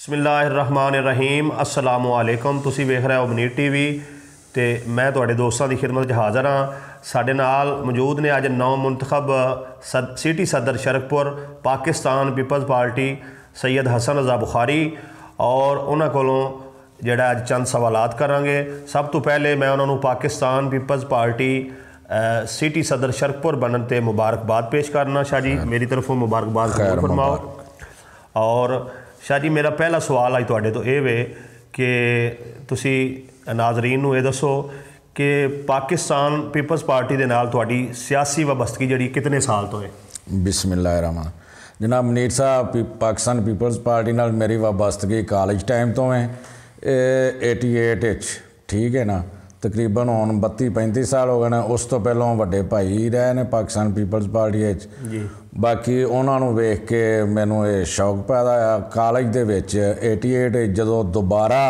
बिस्मिल्लाहिर्रहमानिर्रहीम अस्सलामु अलैकुम। तुसी वेख रहे हो मनीर टीवी ते मैं तुहाडे दोस्तां दी खिदमत च हाज़र हाँ। साडे नाल मौजूद ने अज नौ मुंतखब सिटी सदर शरकपुर पाकिस्तान पीपल्स पार्टी सैयद हसन रज़ा बखारी और उन्हां कोलों जिहड़ा अज चंद सवालात करांगे। सब तो पहले मैं उन्होंने पाकिस्तान पीपल्स पार्टी सिटी सदर शरकपुर बनने ते मुबारकबाद पेश करना। शाह जी मेरी तरफों मुबारकबाद फरमाओ। और शाह जी मेरा पहला सवाल अज तुहाडे तो ये वे कि तुसी नाजरीन नूं ये दसो कि पाकिस्तान पीपल्स पार्टी दे नाल तुहाडी सियासी वाबस्तगी जिहड़ी कितने साल तो है? बिस्मिल्लाहिर्रहमान जनाब मनीर साहब पाकिस्तान पीपल्स पार्टी नाल मेरी वाबस्तगी कॉलेज टाइम तो है 88 ठीक है ना। तकरीबन हुण 32-35 साल हो गए ने। उस तो पहलों वड्डे भाई रहे ने पाकिस्तान पीपल्स पार्टी जी। बाकी उन्होंने वेख के मैनू ये शौक पैदा होया कॉलेज दे विच 88 जदों दोबारा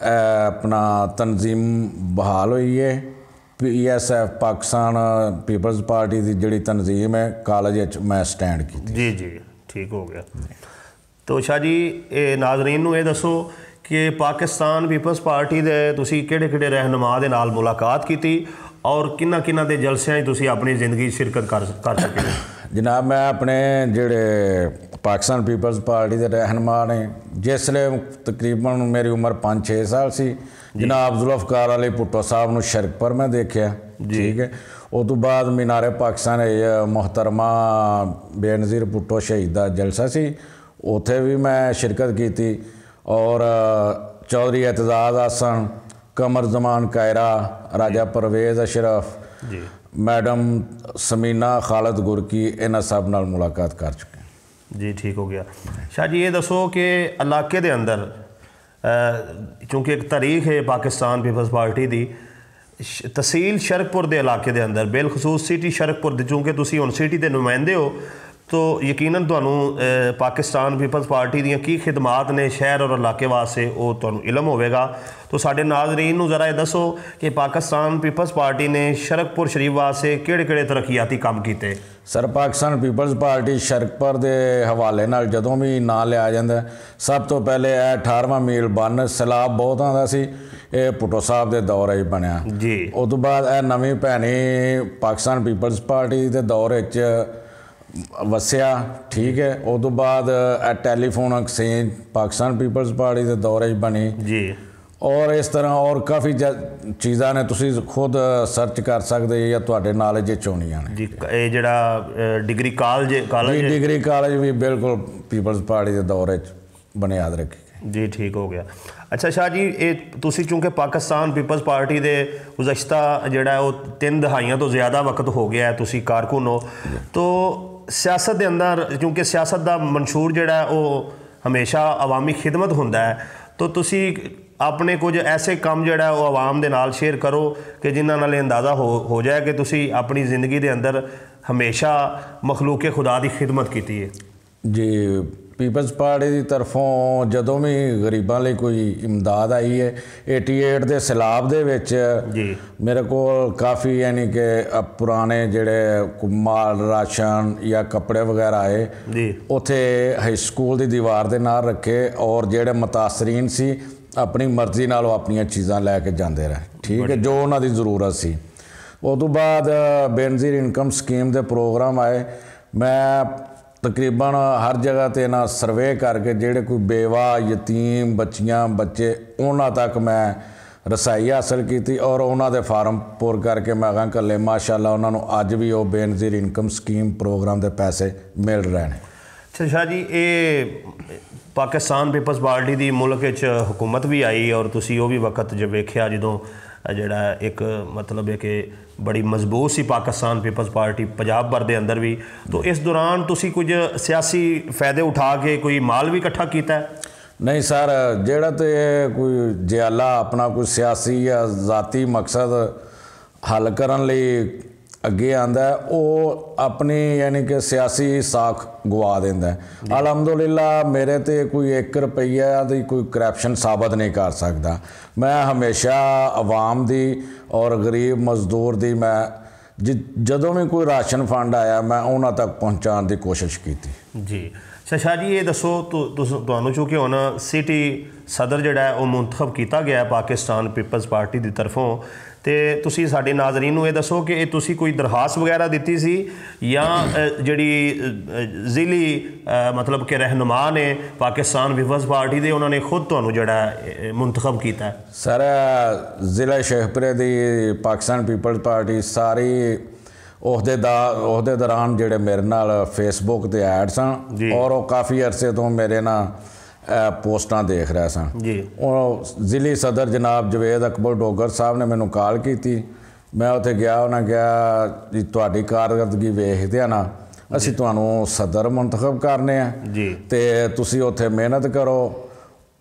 अपना तनजीम बहाल हुई है PSF पाकिस्तान पीपल्स पार्टी की जिहड़ी तनजीम है कॉलेज मैं स्टैंड की जी जी ठीक हो गया। तो शाह जी नाजरीन नूं ये दसो कि पाकिस्तान पीपल्स पार्टी दे तुसी किहड़े रहनुमा दे नाल मुलाकात की और किन्ना किन्ना दे जलसियां तुसी अपनी जिंदगी शिरकत कर सके? जनाब मैं अपने जिहड़े पाकिस्तान पीपल्स पार्टी के रहनुमा ने जिसले तकरीबन मेरी उम्र 5-6 साल सी जनाब जुल्फकार अली भुट्टो साहब नूं शरकपुर में देखा ठीक है। उस तो बाद मीनारे पाकिस्तान मोहतरमा बेनज़ीर भुट्टो शहीद का जलसा सी उत्थे भी मैं शिरकत की और चौधरी एतजाज़ हसन कमर जमान कायरा राजा परवेज़ अशरफ मैडम समीना खालिद गुरकी इन्हां सब नाल मुलाकात कर चुके हैं जी। ठीक हो गया। शाह जी ये दसो कि इलाके दे अंदर चूँकि एक तारीख है पाकिस्तान पीपल्स पार्टी की तहसील शरकपुर के इलाके दे अंदर बिलखसूस सिटी शरकपुर चूँकि तुसी हुण सिटी के नुमाइंदे हो तो यकीनन तुहानू पाकिस्तान पीपल्स पार्टी दीयां की खिदमात ने शहर और इलाके वास्ते वो तुहानू इलम होवेगा। तो साडे नाज़रीन नूं ज़रा दसो कि पाकिस्तान पीपल्स पार्टी ने शरकपुर शरीफ वास्ते किहड़े तरक्याती काम कीते? Sir Pakistan Peoples Party Sharaqpur के हवाले नाल जदों भी नाम लिया जाता सब तो पहले 18वां मील बन सैलाब बहुत आंदा सी ये भुट्टो साहब के दौर बनया जी। उस तो बाद नवीं भैनी पाकिस्तान पीपल्स पार्टी के दौर वसिया ठीक है। उस तो बाद telephone exchange Pakistan Peoples Party के दौरे बनी जी। और इस तरह और काफ़ी चीज़ां ने तुसी खुद सर्च कर सकते या तुहाडे नॉलेज च होणियां ने जी। ये जिहड़ा डिग्री कॉलेज डिग्री कॉलेज भी बिल्कुल पीपल्स पार्टी के दौरे बुनियाद रखी जी। ठीक हो गया। अच्छा शाह जी ये तुसी चूँकि पाकिस्तान पीपल्स पार्टी के गुज़श्ता जिहड़ा वो 3 दहाइयां तो ज़्यादा वक्त हो गया है तुसी कारकुन हो तो सियासत के अंदर क्योंकि सियासत का मंशूर जिहड़ा वो हमेशा अवामी खिदमत होंदा है तो तुसी अपने कुछ ऐसे काम जिहड़ा वो आवाम दे नाल शेयर करो कि जिन्हां नाल अंदाज़ा हो जाए कि तुसी अपनी ज़िंदगी के अंदर हमेशा मखलूक खुदा की खिदमत की है जी। पीपल्स पार्टी की तरफों जदों भी गरीबां लई कोई इमदाद आई है 88 के सैलाब दे विच मेरे को काफ़ी यानी कि पुराने जिहड़े माल राशन या कपड़े वगैरह आए उत्थे हाई स्कूल की दीवार के नाल रखे और जिहड़े मुतासरीन सी अपनी मर्जी नाल अपनी चीज़ां लैके जाते रहे ठीक है जो उन्हां दी ज़रूरत सी। उस तो बाद बेनज़ीर इनकम स्कीम के प्रोग्राम आए मैं तकरीबन हर जगह ते ना सर्वे करके जेड़े कोई बेवा यतीम बच्चियां बच्चे उन्हां तक मैं रसाई हासिल की और उन्होंने फार्म पुर करके मैं कहा कल्ले माशाअल्लाह उन्होंने अज भी वो बेनज़ीर इनकम स्कीम प्रोग्राम के पैसे मिल रहे हैं। अच्छा शाह जी ये पाकिस्तान पीपल्स पार्टी की मुल्क हुकूमत भी आई और तुसी वो भी वक्त जब वेख्या जो जिहड़ा एक मतलब है कि बड़ी मजबूत सी पाकिस्तान पीपल्स पार्टी पंजाब भर के अंदर भी तो इस दौरान तुसी कुछ सियासी फ़ायदे उठा के कोई माल भी इकट्ठा किया? नहीं सर जिहड़ा तो कोई जियाला अपना कोई सियासी या ज़ाती मकसद हल करन लई अगे आंदा है वो अपनी यानी कि सियासी साख गवा देंदा है। अलहमदुलिल्लाह मेरे ते कोई 1 रुपया दी कोई करप्शन साबित नहीं कर सकता। मैं हमेशा आवाम दी और गरीब मजदूर दी मैं जदों भी कोई राशन फंड आया मैं उन्हां तक पहुँचाने की कोशिश की जी। अच्छा शाह जी, ये दसो तुहानू चूँकि हुण सिटी सदर जिहड़ा है वो मुंतखब किया गया है पाकिस्तान पीपल्स पार्टी की तरफों, तो तुसी साडे नाज़रीन नूं ये दसो कि ये तुसी कोई दरखास्त वगैरह दी सी या जिहड़ी ज़िली मतलब कि रहनुमा ने पाकिस्तान पीपल्स पार्टी दे उन्होंने खुद तुहानू जिहड़ा मुंतखब किया है? सर ज़िला शेखपुरे दी पाकिस्तान पीपल्स पार्टी सारी ਉਹਦੇ ਦੌਰਾਨ ਜਿਹੜੇ ਮੇਰੇ ਨਾਲ ਫੇਸਬੁੱਕ ਤੇ ਐਡ ਸਨ ਔਰ ਉਹ ਕਾਫੀ ਅਰਸੇ ਤੋਂ ਮੇਰੇ ਨਾਲ ਪੋਸਟਾਂ ਦੇਖ ਰਿਹਾ ਸਨ ਜੀ। ਉਹ ਜ਼ਿਲ੍ਹੀ ਸਦਰ ਜਨਾਬ ਜਵੇਦ ਅਕਬਰ ਡੋਗਰ ਸਾਹਿਬ ਨੇ ਮੈਨੂੰ ਕਾਲ ਕੀਤੀ, ਮੈਂ ਉੱਥੇ ਗਿਆ, ਉਹਨਾਂ ਕਿਹਾ ਜੀ ਤੁਹਾਡੀ ਕਾਰਗਰਦਗੀ ਵੇਖਦੇ ਆ ਨਾ, ਅਸੀਂ ਤੁਹਾਨੂੰ ਸਦਰ ਮੁੰਤਖਬ ਕਰਨੇ ਆ ਜੀ, ਤੇ ਤੁਸੀਂ ਉੱਥੇ ਮਿਹਨਤ ਕਰੋ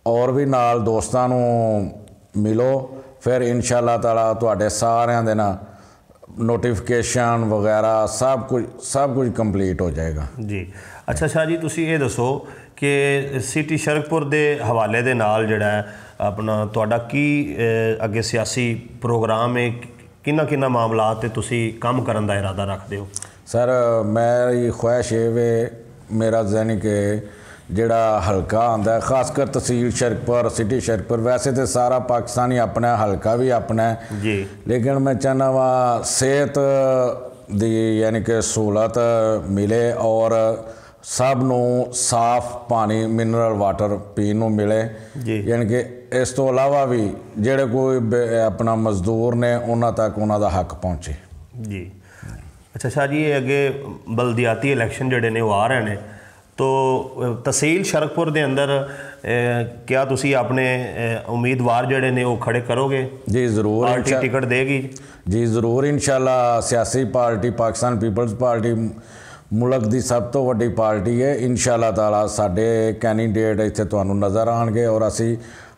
ਔਰ ਵੀ ਨਾਲ ਦੋਸਤਾਂ ਨੂੰ ਮਿਲੋ, ਫਿਰ ਇਨਸ਼ਾਅੱਲਾ ਤਾਲਾ ਤੁਹਾਡੇ ਸਾਰਿਆਂ ਦੇ ਨਾਲ नोटिफिकेशन वगैरह सब कुछ कंप्लीट हो जाएगा जी। अच्छा शाह जी, तुसी ये दसो कि सिटी शरकपुर के हवाले दे नाल जिहड़ा अपना तुहाडा की अगे सियासी प्रोग्राम है, किन्ना मामलात ते तुसी काम करन दा इरादा रखते हो? सर मेरी ख्वाहिश ये वे मेरा यानी कि ਜਿਹੜਾ ਹਲਕਾ ਆਉਂਦਾ ਖਾਸਕਰ ਤਹਿਸੀਲ ਸ਼ਰਕਪੁਰ ਸਿਟੀ ਸ਼ਰਕਪੁਰ, ਵੈਸੇ ਤਾਂ ਸਾਰਾ ਪਾਕਿਸਤਾਨ ਹੀ ਆਪਣਾ, ਹਲਕਾ ਵੀ ਆਪਣਾ ਜੀ, ਲੇਕਿਨ ਮੈਂ ਚਾਹੁੰਦਾ ਵਾ ਸਿਹਤ ਦੀ ਯਾਨੀ ਕਿ ਸਹੂਲਤ ਮਿਲੇ ਔਰ ਸਭ ਨੂੰ ਸਾਫ਼ ਪਾਣੀ ਮਿਨਰਲ ਵਾਟਰ ਪੀਣ ਨੂੰ ਮਿਲੇ ਜੀ। ਯਾਨੀ ਕਿ ਇਸ ਤੋਂ ਇਲਾਵਾ ਵੀ ਜਿਹੜੇ ਕੋਈ ਆਪਣਾ ਮਜ਼ਦੂਰ ਨੇ ਉਹਨਾਂ ਤੱਕ ਉਹਨਾਂ ਦਾ ਹੱਕ ਪਹੁੰਚੇ ਜੀ। ਅੱਛਾ ਸ਼ਾਹ ਜੀ, ਇਹ ਅੱਗੇ ਬਲदियाती ਇਲੈਕਸ਼ਨ ਜਿਹੜੇ ने वो आ रहे हैं, तो तहसील शरकपुर के अंदर क्या तुसी अपने उम्मीदवार जड़े ने वो खड़े करोगे? जी ज़रूर, पार्टी टिकट देगी जी ज़रूर इंशाल्लाह। सियासी पार्टी पाकिस्तान पीपल्स पार्टी मुल्क की सब तो वड्डी पार्टी है, इंशाल्लाह ताला साडे कैंडीडेट इत्थे तुहानू नज़र आउणगे और असी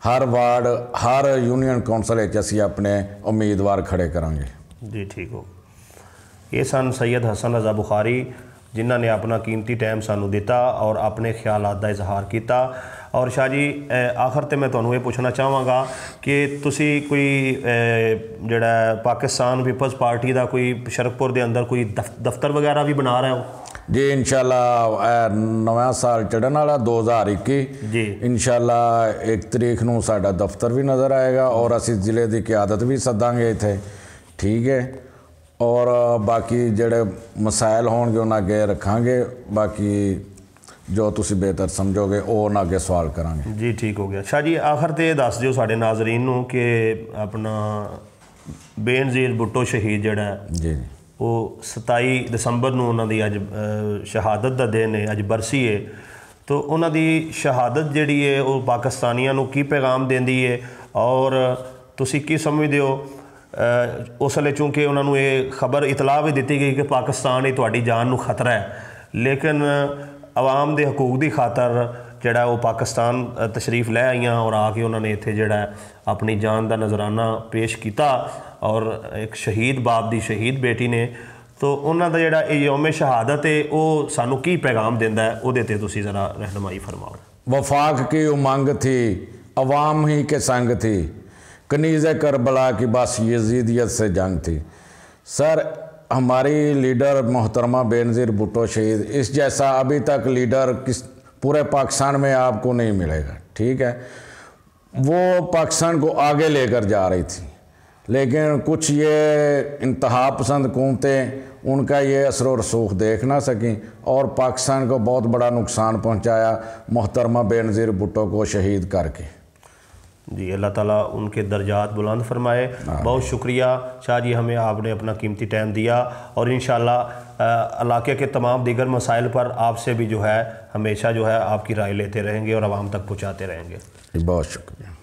हर वार्ड हर यूनियन कौंसल असी अपने उम्मीदवार खड़े करांगे जी। ठीक हो, ये सन सैयद हसन रज़ा बुखारी जिन्हों ने अपना कीमती टाइम सानू दिता और अपने ख्यालात का इजहार किया। और शाह जी आखिर तो मैं तुहानू ये पूछना चाहांगा कि तुसी कोई जिहड़ा पाकिस्तान पीपल्स पार्टी का कोई शरकपुर के अंदर कोई दफ्तर वगैरह भी बना रहे हो जी? इंशाल्लाह नवा साल चढ़न वाला 2021 जी, इंशाल्लाह 1 तरीक नूं साडा दफ्तर भी नज़र आएगा और असी जिले की क्यादत भी सदांगे इत्थे, ठीक है। और बाकी ਜਿਹੜੇ ਮਸਾਇਲ ਹੋਣਗੇ ਉਹਨਾਂ ਅੱਗੇ ਰੱਖਾਂਗੇ, ਬਾਕੀ ਜੋ ਤੁਸੀਂ ਬਿਹਤਰ ਸਮਝੋਗੇ ਉਹ ਉਹਨਾਂ ਅੱਗੇ ਸਵਾਲ ਕਰਾਂਗੇ ਜੀ। ਠੀਕ ਹੋ ਗਿਆ ਸ਼ਾਹ ਜੀ, ਆਖਰ ਤੇ ਦੱਸ ਦਿਓ ਸਾਡੇ ਨਾਜ਼ਰੀਨ ਨੂੰ ਕਿ ਆਪਣਾ ਬੇਨਜ਼ੀਰ ਭੁੱਟੋ ਸ਼ਹੀਦ ਜਿਹੜਾ ਜੀ ਉਹ 27 ਦਸੰਬਰ ਨੂੰ ਉਹਨਾਂ ਦੀ ਅੱਜ ਸ਼ਹਾਦਤ ਦਾ ਦਿਨ ਹੈ, ਅੱਜ ਬਰਸੀ ਹੈ, तो उन्हों की शहादत जिहड़ी है वो पाकिस्तानियों को की पैगाम देंदी है और तुसी की समझते हो? उस वेले चूँकि उन्होंने ये खबर इतला भी दी गई कि पाकिस्तान ही तुहाडी जान नूं खतरा है, लेकिन आवाम के हकूक की खातर जिहड़ा वो पाकिस्तान तशरीफ लै आईयां और आके उन्होंने इत्थे जिहड़ा अपनी जान का नजराना पेश किया और एक शहीद बाप की शहीद बेटी ने, तो उन्हों का जिहड़ा यौम शहादत है वो सानू की पैगाम देंदा है, उहदे ते तुसीं ज़रा रहनुमाई फरमाओ। वफाक की उमंग थी अवाम ही के संग थी, कनीज़े करबला की बस यजीदियत से जंग थी। सर हमारी लीडर मोहतरमा बेनज़ीर भुट्टो शहीद, इस जैसा अभी तक लीडर किस पूरे पाकिस्तान में आपको नहीं मिलेगा, ठीक है। वो पाकिस्तान को आगे लेकर जा रही थी, लेकिन कुछ ये इंतहा पसंद हुकूमतें उनका ये असर व रसूख देख ना सकें और पाकिस्तान को बहुत बड़ा नुकसान पहुंचाया मोहतरमा बेनज़ीर भुट्टो को शहीद करके। जी अल्लाह ताला उनके दर्जात बुलंद फरमाए। बहुत शुक्रिया शाह जी, हमें आपने अपना कीमती टाइम दिया और इंशाअल्लाह इलाके के तमाम दीगर मसाइल पर आपसे भी जो है हमेशा जो है आपकी राय लेते रहेंगे और आवाम तक पहुँचाते रहेंगे। बहुत शुक्रिया।